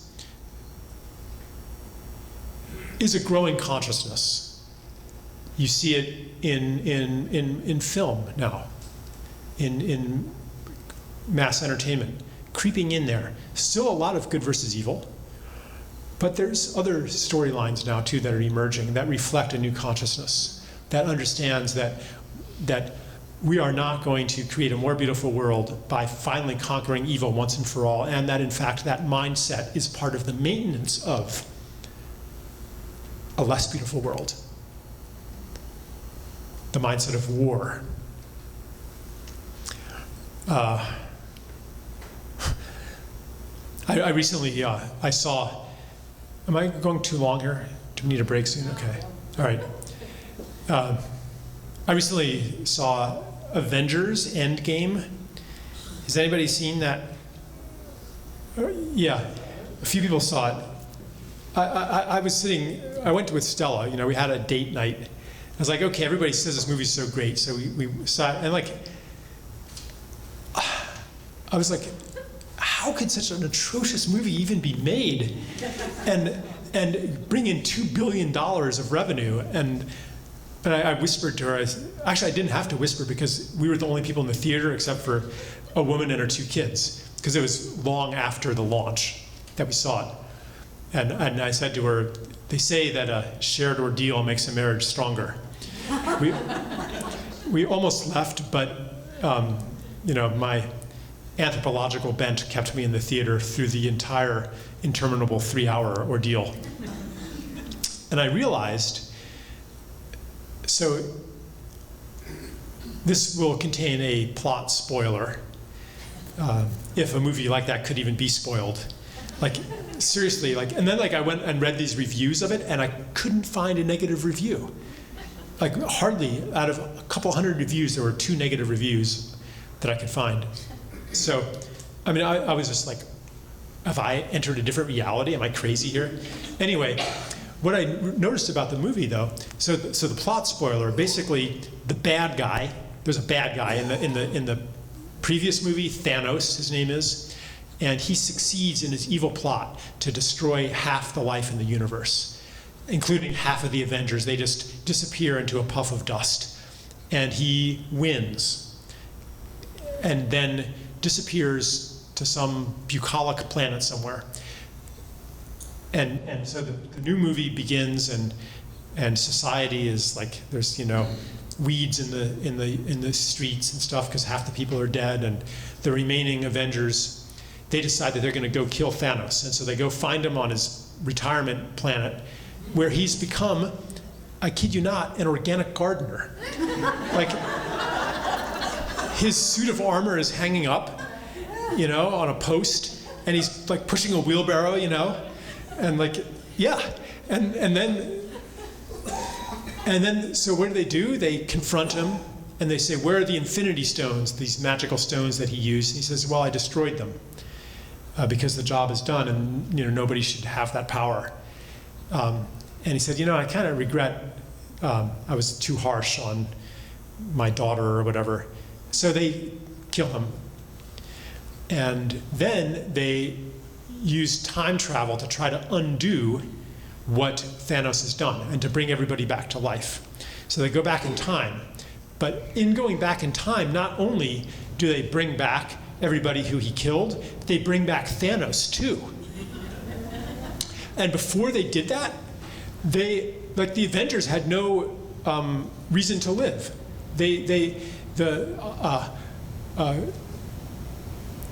is a growing consciousness. You see it in film now, in mass entertainment, creeping in there. Still a lot of good versus evil, but there's other storylines now too that are emerging that reflect a new consciousness, that understands that we are not going to create a more beautiful world by finally conquering evil once and for all, and that in fact that mindset is part of the maintenance of a less beautiful world. The mindset of war. I recently, I saw, am I going too long here? Do we need a break soon? Okay, all right. I recently saw Avengers Endgame. Has anybody seen that? Yeah, a few people saw it. I was sitting, I went with Stella, we had a date night. I was like, okay, everybody says this movie's so great, so we saw it, and I was like, how could such an atrocious movie even be made and bring in $2 billion of revenue? And I whispered to her, actually I didn't have to whisper because we were the only people in the theater except for a woman and her 2 kids, because it was long after the launch that we saw it. And I said to her, they say that a shared ordeal makes a marriage stronger. We almost left, but my anthropological bent kept me in the theater through the entire interminable 3-hour ordeal. And I realized, so this will contain a plot spoiler, if a movie like that could even be spoiled. Like, seriously, like, and then like I went and read these reviews of it, and I couldn't find a negative review. Like, hardly, out of a couple hundred reviews, there were 2 negative reviews that I could find. So, I mean, I was just like, have I entered a different reality? Am I crazy here? Anyway, what I noticed about the movie, though, so the plot spoiler, basically, the bad guy, there's a bad guy in the previous movie, Thanos, his name is, and he succeeds in his evil plot to destroy half the life in the universe, including half of the Avengers. They just disappear into a puff of dust. And he wins, and then disappears to some bucolic planet somewhere. And so the new movie begins, and society is like, there's, you know, weeds in the streets and stuff because half the people are dead, and the remaining Avengers, they decide that they're going to go kill Thanos, and so they go find him on his retirement planet, where he's become, I kid you not, an organic gardener. Like, his suit of armor is hanging up, you know, on a post, and he's like pushing a wheelbarrow, you know, and like, yeah, and then so what do? They confront him, and they say, where are the Infinity Stones, these magical stones that he used? And he says, well, I destroyed them because the job is done, and, you know, nobody should have that power. And he said, you know, I kind of regret I was too harsh on my daughter or whatever. So they kill him. And then they use time travel to try to undo what Thanos has done and to bring everybody back to life. So they go back in time. But in going back in time, not only do they bring back everybody who he killed, they bring back Thanos too. And before they did that, like the Avengers had no reason to live. The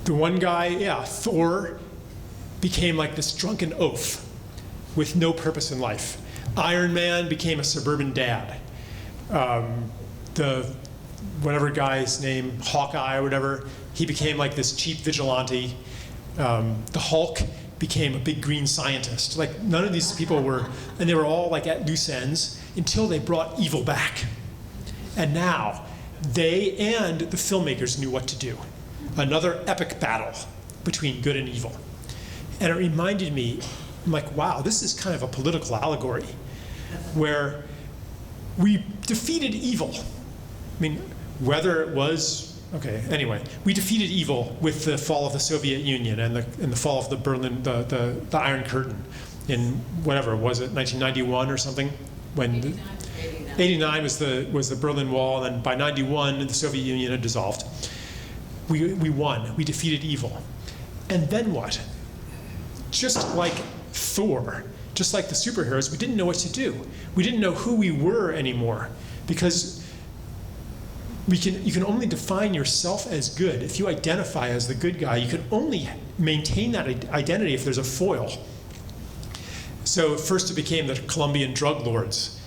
one guy, Thor, became like this drunken oaf with no purpose in life. Iron Man became a suburban dad. The whatever guy's name, Hawkeye or whatever, he became like this cheap vigilante. The Hulk became a big green scientist. Like, none of these people were, and they were all like at loose ends until they brought evil back. And now they and the filmmakers knew what to do. Another epic battle between good and evil. And it reminded me, I'm like, wow, this is kind of a political allegory where we defeated evil. I mean, whether it was, okay, anyway, we defeated evil with the fall of the Soviet Union and the fall of the Berlin, the Iron Curtain in whatever, was it 1991 or something? When 89 was the Berlin Wall, and then by 91 the Soviet Union had dissolved. We won, we defeated evil. And then what? Just like Thor, just like the superheroes, we didn't know what to do. We didn't know who we were anymore, because you can only define yourself as good if you identify as the good guy. You can only maintain that identity if there's a foil. So first it became the Colombian drug lords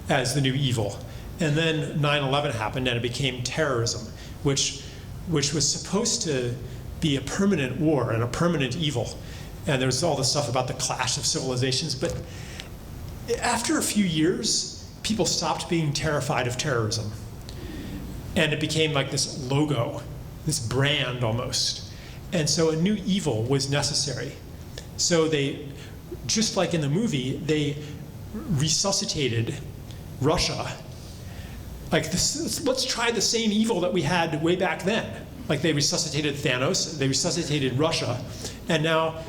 as the new evil. And then 9/11 happened, and it became terrorism, which was supposed to be a permanent war and a permanent evil. And there's all this stuff about the clash of civilizations. But after a few years, people stopped being terrified of terrorism. And it became like this logo, this brand almost. And so a new evil was necessary. So they, just like in the movie, they resuscitated Russia. Like, let's try the same evil that we had way back then. Like, they resuscitated Thanos, they resuscitated Russia, and now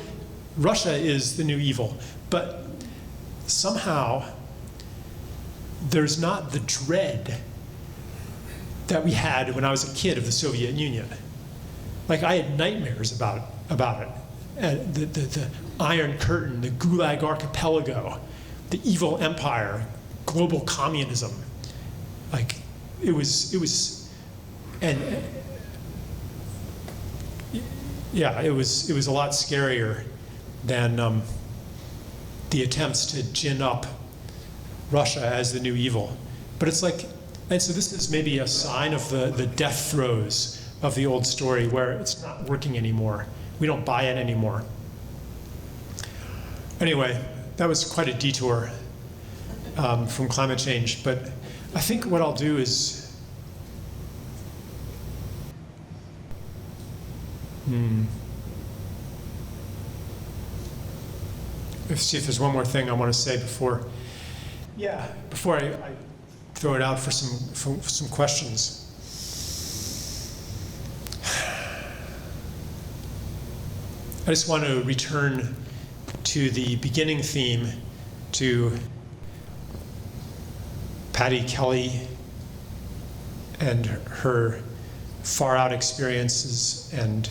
Russia is the new evil. But somehow, there's not the dread that we had when I was a kid of the Soviet Union. Like, I had nightmares about it. And the Iron Curtain, the Gulag Archipelago, the evil empire, global communism. Like, it was, and yeah, it was a lot scarier than the attempts to gin up Russia as the new evil. But it's like, And so this is maybe a sign of the death throes of the old story where it's not working anymore. We don't buy it anymore. Anyway, that was quite a detour from climate change, but I think what I'll do is let's see if there's one more thing I want to say before I throw it out for some questions. I just want to return to the beginning theme, to Patty Kelly and her far out experiences and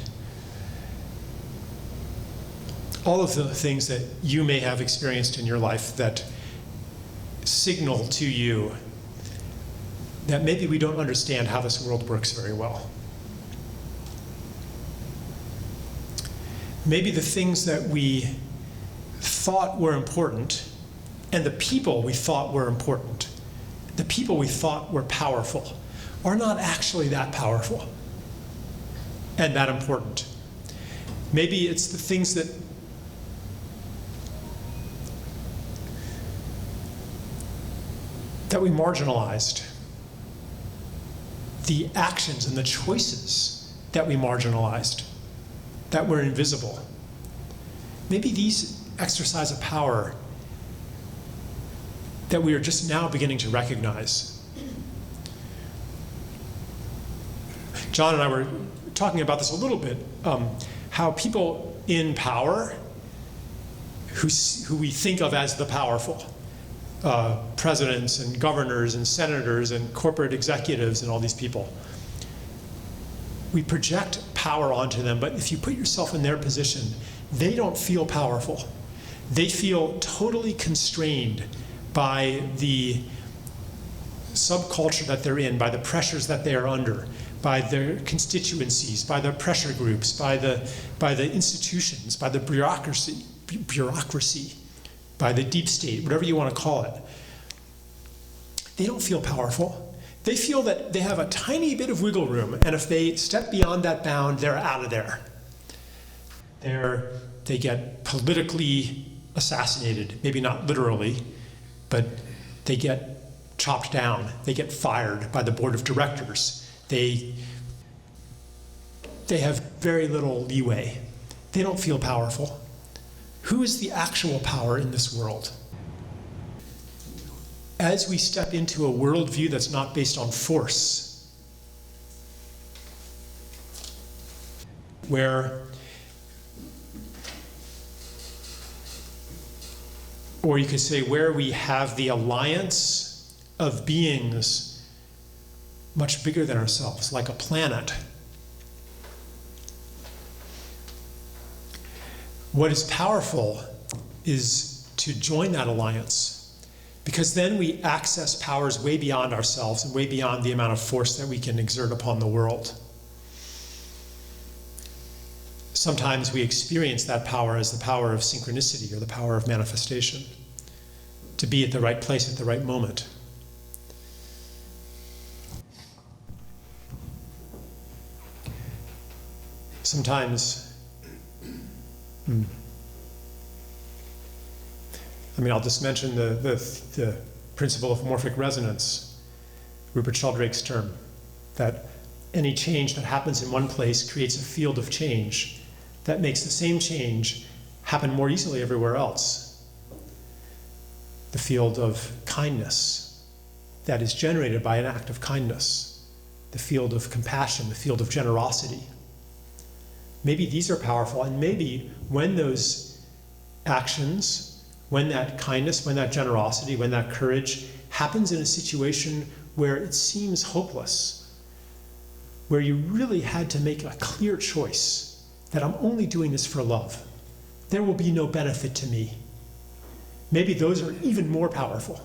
all of the things that you may have experienced in your life that signal to you that maybe we don't understand how this world works very well. Maybe the things that we thought were important and the people we thought were important, the people we thought were powerful, are not actually that powerful and that important. Maybe it's the things that we marginalized, the actions and the choices that we marginalized, that were invisible. Maybe these exercise a power that we are just now beginning to recognize. John and I were talking about this a little bit, how people in power, who we think of as the powerful, presidents and governors and senators and corporate executives and all these people, we project power onto them, but if you put yourself in their position, they don't feel powerful. They feel totally constrained by the subculture that they're in, by the pressures that they are under, by their constituencies, by their pressure groups, by the institutions, by the bureaucracy, by the deep state, whatever you want to call it. They don't feel powerful. They feel that they have a tiny bit of wiggle room, and if they step beyond that bound, they're out of there. They get politically assassinated, maybe not literally, but they get chopped down. They get fired by the board of directors. They have very little leeway. They don't feel powerful. Who is the actual power in this world? As we step into a worldview that's not based on force, or you could say where we have the alliance of beings much bigger than ourselves, like a planet. What is powerful is to join that alliance, because then we access powers way beyond ourselves and way beyond the amount of force that we can exert upon the world. Sometimes we experience that power as the power of synchronicity or the power of manifestation, to be at the right place at the right moment. Sometimes, I'll just mention the principle of morphic resonance, Rupert Sheldrake's term, that any change that happens in one place creates a field of change that makes the same change happen more easily everywhere else. The field of kindness that is generated by an act of kindness, the field of compassion, the field of generosity. Maybe these are powerful, and maybe when those actions, when that kindness, when that generosity, when that courage happens in a situation where it seems hopeless, where you really had to make a clear choice that I'm only doing this for love, there will be no benefit to me. Maybe those are even more powerful.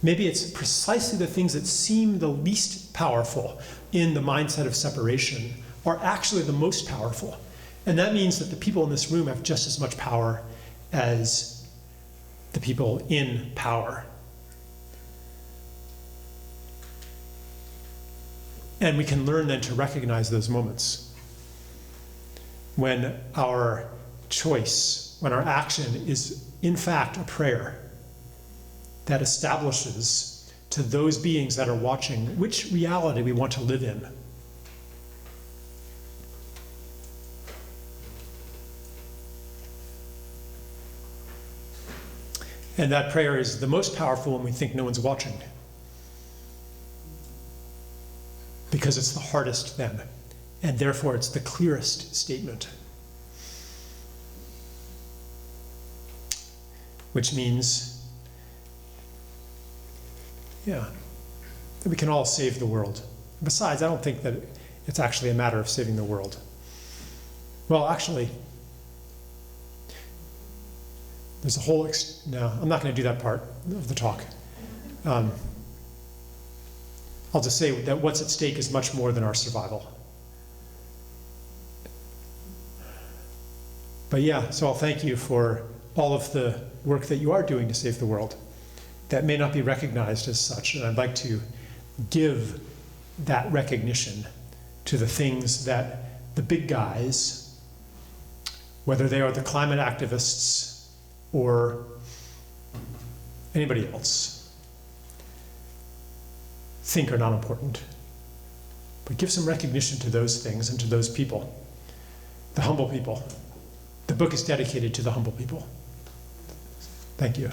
Maybe it's precisely the things that seem the least powerful in the mindset of separation are actually the most powerful. And that means that the people in this room have just as much power as the people in power. And we can learn then to recognize those moments when our choice, when our action is in fact a prayer that establishes to those beings that are watching which reality we want to live in. And that prayer is the most powerful when we think no one's watching, because it's the hardest then, and therefore it's the clearest statement. Which means, that we can all save the world. Besides, I don't think that it's actually a matter of saving the world. Well, actually, there's a whole, no, I'm not going to do that part of the talk. I'll just say that what's at stake is much more than our survival. But yeah, so I'll thank you for all of the work that you are doing to save the world that may not be recognized as such. And I'd like to give that recognition to the things that the big guys, whether they are the climate activists or anybody else, think are not important. But give some recognition to those things and to those people, the humble people. The book is dedicated to the humble people. Thank you.